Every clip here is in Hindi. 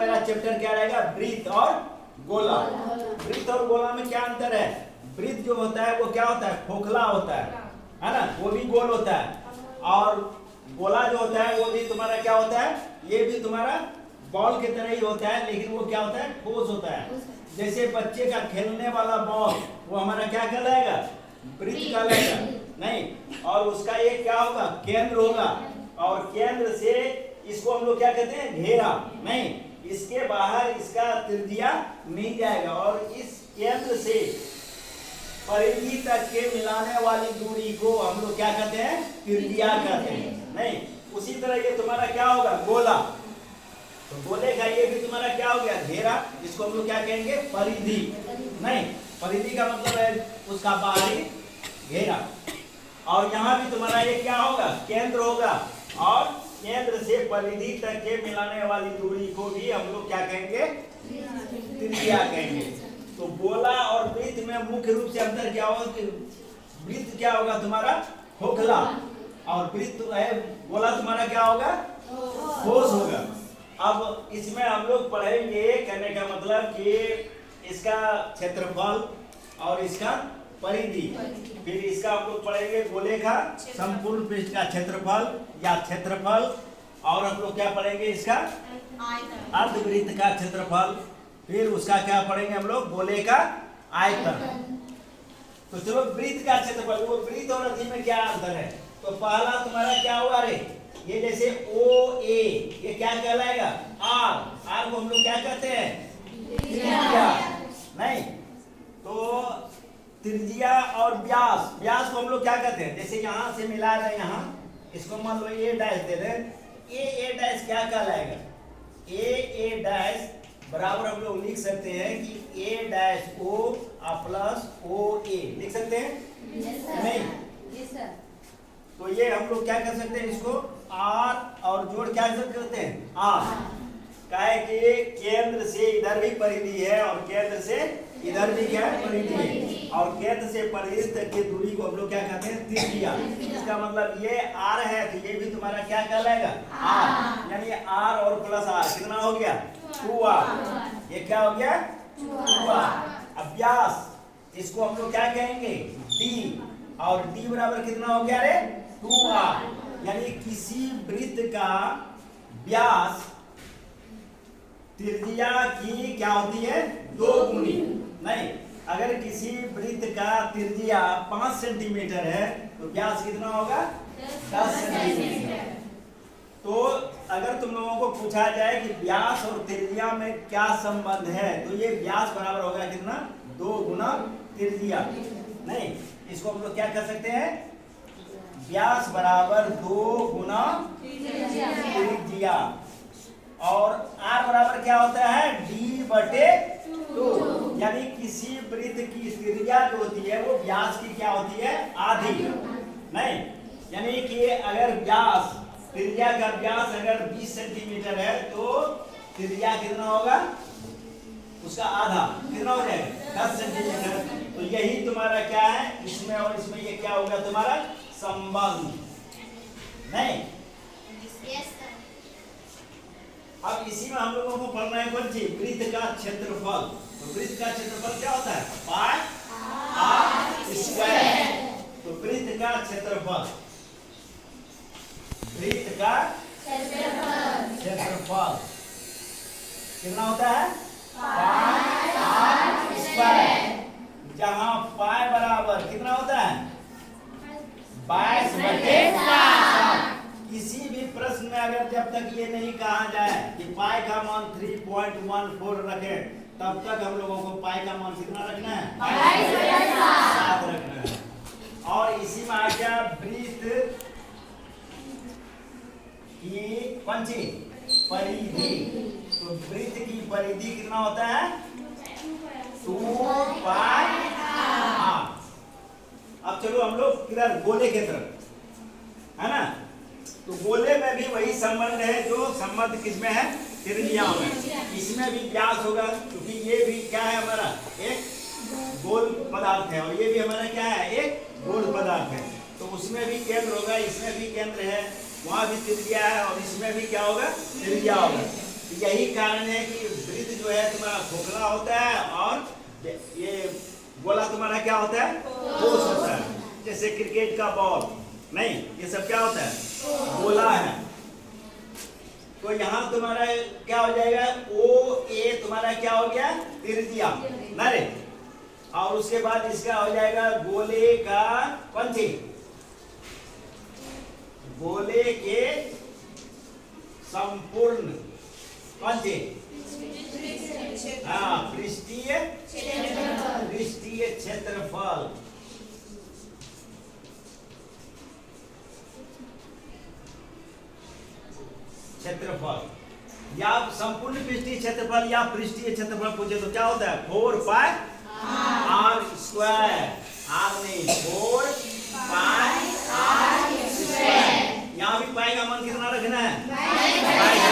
मेरा चैप्टर क्या रहेगा, वृत्त और गोला। वृत्त और गोला में क्या अंतर है, वृत्त जो होता है वो क्या होता है, खोखला होता है ना, वो भी गोल होता है, और गोला जो होता है वो भी तुम्हारा क्या होता है, ये भी तुम्हारा बॉल के तरह ही होता है, लेकिन वो क्या होता है, ठोस होता है। जैसे बच्चे का खेलने वाला बॉल वो हमारा क्या कहलाएगा, वृत्त कहलाएगा नहीं, और उसका एक क्या होगा, केंद्र होगा, और केंद्र से इसको हम लोग क्या कहते हैं, घेरा नहीं, इसके बाहर इसका त्रिज्या नहीं जाएगा, और इस केंद्र से परिधि तक के मिलाने वाली दूरी को हम लोग क्या कहते हैं, त्रिज्या कहते हैं नहीं। उसी तरह ये तुम्हारा क्या होगा, गोला, तो गोले का ये भी तुम्हारा क्या हो गया, घेरा, इसको हम लोग क्या कहेंगे, परिधि नहीं। परिधि का मतलब है उसका बाहरी घेरा, और यहाँ भी तुम्हारा ये क्या होगा, केंद्र होगा, और केंद्र से परिधि तक के मिलाने वाली दूरी को भी हम लोग क्या कहेंगे, त्रिज्या कहेंगे। तो गोला और वृत्त में मुख्य रूप से अंतर क्या होगा, वृत्त क्या होगा तुम्हारा खोखला, और वृत्त है गोला तुम्हारा क्या होगा, ठोस होगा। अब इसमें हम लोग पढ़ेंगे, कहने का मतलब कि इसका क्षेत्रफल और इसका परिधि, फिर इसका हम लोग पढ़ेंगे गोले का संपूर्ण पृष्ठ का क्षेत्रफल या क्षेत्रफल, और हम लोग क्या पढ़ेंगे, इसका अर्धवृत्त का क्षेत्रफल, फिर उसका क्या पढ़ेंगे हम लोग, गोले का आयतन। तो चलो वृत्त का क्षेत्रफल, वो वृत्त और अधि में क्या अंतर है, तो पहला तुम्हारा क्या हुआ रे, ये जैसे ओ ए, ये क्या कहलाएगा, आर, आर को हम लोग क्या कहते हैं, त्रिज्या नहीं। तो त्रिज्या और व्यास, व्यास को हम लोग क्या कहते हैं, जैसे यहाँ से मिला रहे हैं, यहाँ इसको मान लो ए डैश दे दें, ए डैश क्या कहलाएगा, ए डैश बराबर हम लोग लिख सकते हैं कि ए डैश ओ प्लस ओ ए, लिख सकते हैं नहीं। तो ये हम लोग क्या कर सकते हैं, इसको आर और जोड़ क्या करते हैं, आर, काहे कि केंद्र से इधर भी परिधि है और केंद्र से इधर भी क्या है, परिधि है, और केंद्र से परिधि तक की दूरी को हम लोग क्या कहते हैं, त्रिज्या। इसका मतलब ये आर है, तो ये भी तुम्हारा क्या कहलाएगा, आर, यानी आर और प्लस आर कितना हो गया, 2r, ये क्या हो गया, 2r। अब व्यास, इसको हम लोग क्या कहेंगे, d, और d बराबर कितना हो गया रे, 2r, यानी किसी वृत्त का व्यास त्रिज्या की क्या होती है, 2 गुनी नहीं। अगर किसी वृत्त का त्रिज्या 5 सेंटीमीटर है तो व्यास कितना होगा, 10 सेंटीमीटर। तो अगर तुम लोगों को पूछा जाए कि व्यास और त्रिज्या में क्या संबंध है, तो ये व्यास बराबर होगा कितना, 2 गुना त्रिज्या नहीं। इसको हम लोग क्या कर सकते हैं, व्यास बराबर 2 गुना त्रिज्या, और r बराबर क्या होता है, d/2, यानी किसी वृत्त की त्रिज्या जो होती है वो व्यास की क्या होती है, आधी नहीं। यानी कि अगर व्यास, त्रिज्या का व्यास अगर 20 सेंटीमीटर है तो त्रिज्या कितना होगा, उसका आधा कितना हो जाएगा, 10 सेंटीमीटर। तो यही तुम्हारा क्या है, इसमें और इसमें ये क्या होगा तुम्हारा संबंध नहीं। अब इसी में हम लोगों को पढ़ना है कौन सी, वृत्त का क्षेत्रफल। तो वृत्त का क्षेत्रफल क्या होता है, पाई आर स्क्वायर। तो वृत्त का क्षेत्रफल, वृत्त का क्षेत्रफल कितना होता है, पाई आर स्क्वायर, जहां पाई बराबर कितना होता है, 22/7। किसी भी प्रश्न में अगर जब तक ये नहीं कहा जाए कि पाई का मान 3.14 रखें, तब तक हम लोगों को पाई का मान कितना रखना है, 7 रखना है। और इसी में आ गया वृत्त की कौन सी, परिधि। तो वृत्त की परिधि कितना होता है, 2 पाई r। अब चलो हम लोग किधर, गोले की तरफ है ना। तो गोले में भी वही संबंध है जो संबंध किसमें है, त्रिज्या में। इसमें भी व्यास होगा, क्योंकि ये भी क्या है हमारा, एक गोल पदार्थ है, और ये भी हमारा क्या है, एक गोल पदार्थ है। तो उसमें भी केंद्र होगा, इसमें भी केंद्र है, वहां भी त्रिज्या है, और इसमें भी क्या होगा, त्रिज्या होगा। यही कारण है कि वृत्त जो है तुम्हारा खोखला होता है और ये गोला तुम्हारा क्या होता है, ठोस होता है। जैसे क्रिकेट का बॉल नहीं, ये सब क्या होता है, गोला है। तो यहाँ तुम्हारा क्या हो जाएगा, ओ ए तुम्हारा क्या हो गया, त्रिज्या ना रे। और उसके बाद इसका हो जाएगा गोले का कौन सी, गोले के संपूर्ण कौन सी, हाँ पृष्ठीय क्षेत्रफल। क्षेत्रफल या संपूर्ण पृष्ठीय क्षेत्रफल या पृष्ठीय क्षेत्रफल पूछे तो क्या होता है, 4 पाई आर स्क्वायर। आर नहीं, 4 पाई आर स्क्वायर। यहाँ भी पाई का मान कितना रखना है, पाई।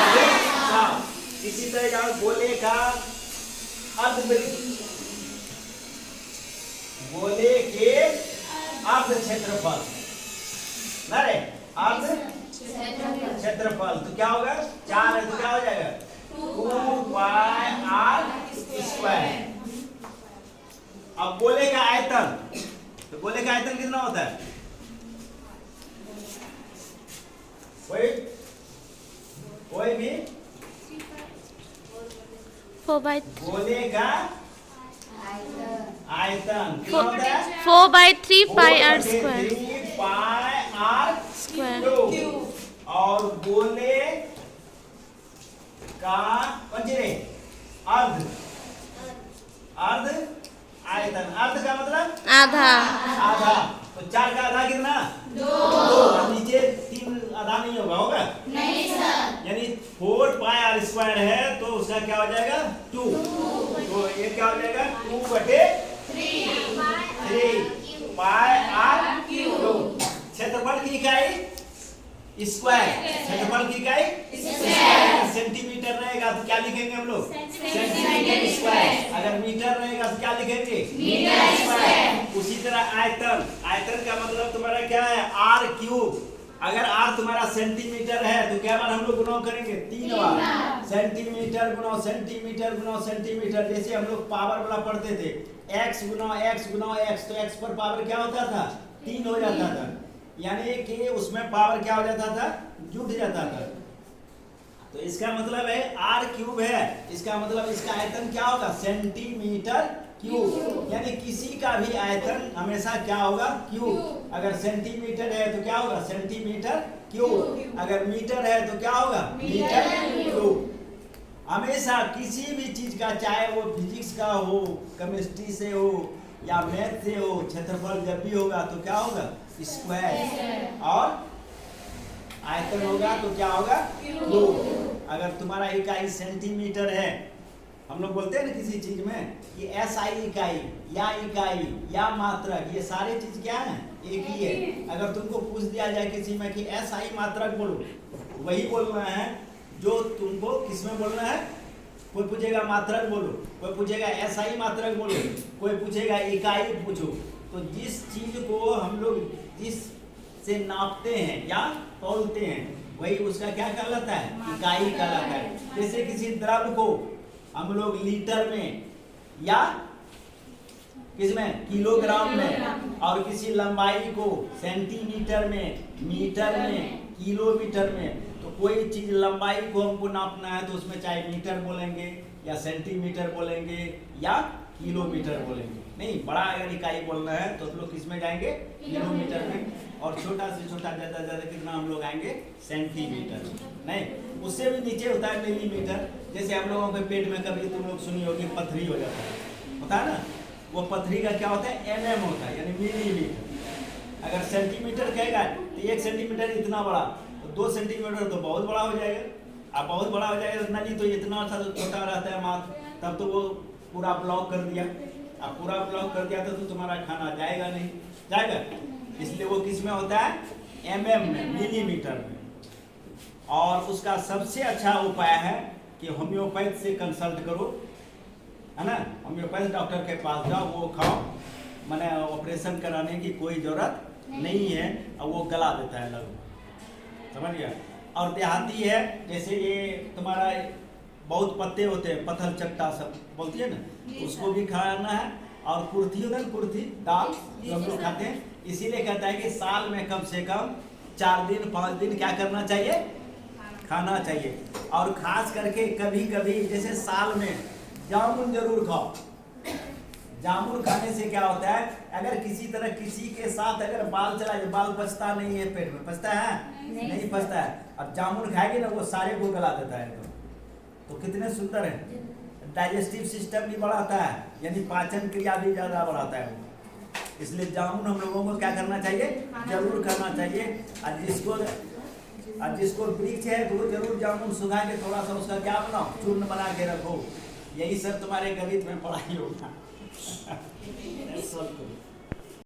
इसी तरह यहाँ गोले का अर्धवृत्त, गोले के अर्ध क्षेत्रफल ना रे, अर्ध क्षेत्रफल तो क्या होगा, 4 है तो क्या हो जाएगा, 2 पाई आर स्क्वायर। अब गोले का आयतन, तो गोले का आयतन कितना होता है, कोई भी 4/गोले का आयतन कितना होता है, 4/3 pi r square. 3 pi r square. और गोले का कौन सी रे, अर्ध, अर्ध आयतन। अर्ध का मतलब आधा। आधा। तो 4 का आधा कितना, 2। नीचे 3 आधा नहीं होगा, होगा नहीं सर। यानी 4 पाई आर स्क्वायर है तो उसका क्या हो जाएगा, 2। तो ये क्या हो जाएगा, 2/3 पाई आर क्यूब। क्षेत्रफल की इकाई स्क्वायर, क्षेत्रफल की इकाई स्क्वायर। सेंटीमीटर रहेगा तो क्या लिखेंगे हम लोग, सेंटीमीटर स्क्वायर। अगर मीटर रहेगा तो क्या लिखेंगे, मीटर स्क्वायर। उसी तरह आयतन, आयतन का मतलब तुम्हारा क्या है, आर क्यूब। अगर आर तुम्हारा सेंटीमीटर है तो क्या बार हम लोग गुणा करेंगे, 3 बार। सेंटीमीटर गुना सेंटीमीटर गुना सेंटीमीटर। जैसे हम लोग पावर वाला पढ़ते थे, x गुना x गुना x, तो x पर पावर क्या होता था, 3 हो जाता था। यानी कि उसमें पावर क्या हो जाता था, जुट जाता था। तो इसका मतलब है आर क्यूब है, इसका मतलब इसका आयतन क्या होगा, सेंटीमीटर क्यूब। यानी किसी का भी आयतन हमेशा क्या होगा, क्यूब। अगर सेंटीमीटर है तो क्या होगा, सेंटीमीटर क्यूब। अगर मीटर है तो क्या होगा, मीटर क्यूब। हमेशा किसी भी चीज का, चाहे वो फिजिक्स का हो, केमिस्ट्री से हो या मैथ से हो, क्षेत्रफल जब भी होगा तो क्या होगा, स्क्वायर। और आयतन होगा तो क्या होगा, क्यूब। अगर तुम्हारा इकाई सेंटीमीटर है, हम लोग बोलते हैं ना किसी चीज में कि एसआई इकाई या मात्रक, ये सारे चीज क्या है, एक ही है। अगर तुमको पूछ दिया जाए किसी में कि एसआई मात्रक बोलो, वही बोलना है जो तुमको किसमें बोलना है। कोई पूछेगा मात्रक बोलो, कोई पूछेगा एसआई मात्रक बोलो, कोई पूछेगा इकाई पूछो। तो जिस चीज को हम लोग जिस से नापते हैं या तौलते हैं, वही उसका क्या कहलाता है, इकाई कहलाता है। जैसे किसी द्रव्य को हम लोग लीटर में या किसमें, किलोग्राम में, और किसी लंबाई को सेंटीमीटर में, मीटर में, किलोमीटर में। तो कोई चीज लंबाई को हमको नापना है तो उसमें चाहे मीटर बोलेंगे या सेंटीमीटर बोलेंगे या किलोमीटर बोलेंगे। नहीं, बड़ा अगर इकाई बोलना है तो हम लोग किसमें जाएंगे, किलोमीटर में। और छोटा से छोटा ज्यादा ज्यादा कितना हम लोग आएंगे, सेंटीमीटर। नहीं, उससे भी नीचे होता है मिलीमीटर। जैसे हम लोगों के पेट में कभी तुम लोग सुनी होगी पथरी हो जाता है, होता है ना, वो पथरी का क्या होता है, एमएम होता है, यानी मिलीमीटर। अगर सेंटीमीटर कहेगा तो 1 सेंटीमीटर इतना बड़ा, तो 2 सेंटीमीटर तो बहुत बड़ा हो जाएगा। अब बहुत बड़ा हो जाएगा, इतना नहीं तो इतना था तो छोटा रहता है मात्र, तब तो वो पूरा ब्लॉक कर दिया। अब पूरा ब्लॉक कर दिया तो तुम्हारा खाना जाएगा नहीं, जाएगा। इसलिए वो किस में होता है, एमएम में, मिलीमीटर में। और उसका सबसे अच्छा उपाय है कि होम्योपैथ से कंसल्ट करो, है ना। होम्योपैथ डॉक्टर के पास जाओ, वो खाओ, मैंने ऑपरेशन कराने की कोई जरूरत नहीं है, और वो गला देता है लगभग, समझ गया। और देहाती है, जैसे ये तुम्हारा बहुत पत्ते होते हैं, पत्थर चट्टा सब बोलती है ना, उसको भी खाना है। और कुर्थी होता है, कुर्थी दाल जो हम लोग खाते हैं, इसीलिए कहता है कि साल में कम से कम 4 दिन 5 दिन क्या करना चाहिए, खाना चाहिए। और खास करके कभी कभी जैसे साल में जामुन जरूर खाओ। जामुन खाने से क्या होता है, अगर किसी तरह किसी के साथ अगर बाल चला जाए, बाल पचता नहीं है, पेट में पचता है नहीं पचता है, अब जामुन खाएगी ना वो सारे को गला देता है। तो कितने सुंदर है, डाइजेस्टिव सिस्टम भी बढ़ाता है, यानी पाचन क्रिया भी ज़्यादा बढ़ाता है वो। इसलिए जामुन हम लोगों को क्या करना चाहिए, जरूर करना चाहिए। और जिसको वृक्ष है वो जरूर जामुन सुखा के थोड़ा सा उसका क्या बनाओ, चूर्ण बना के रखो। यही सब तुम्हारे गणित में पढ़ाई होगा।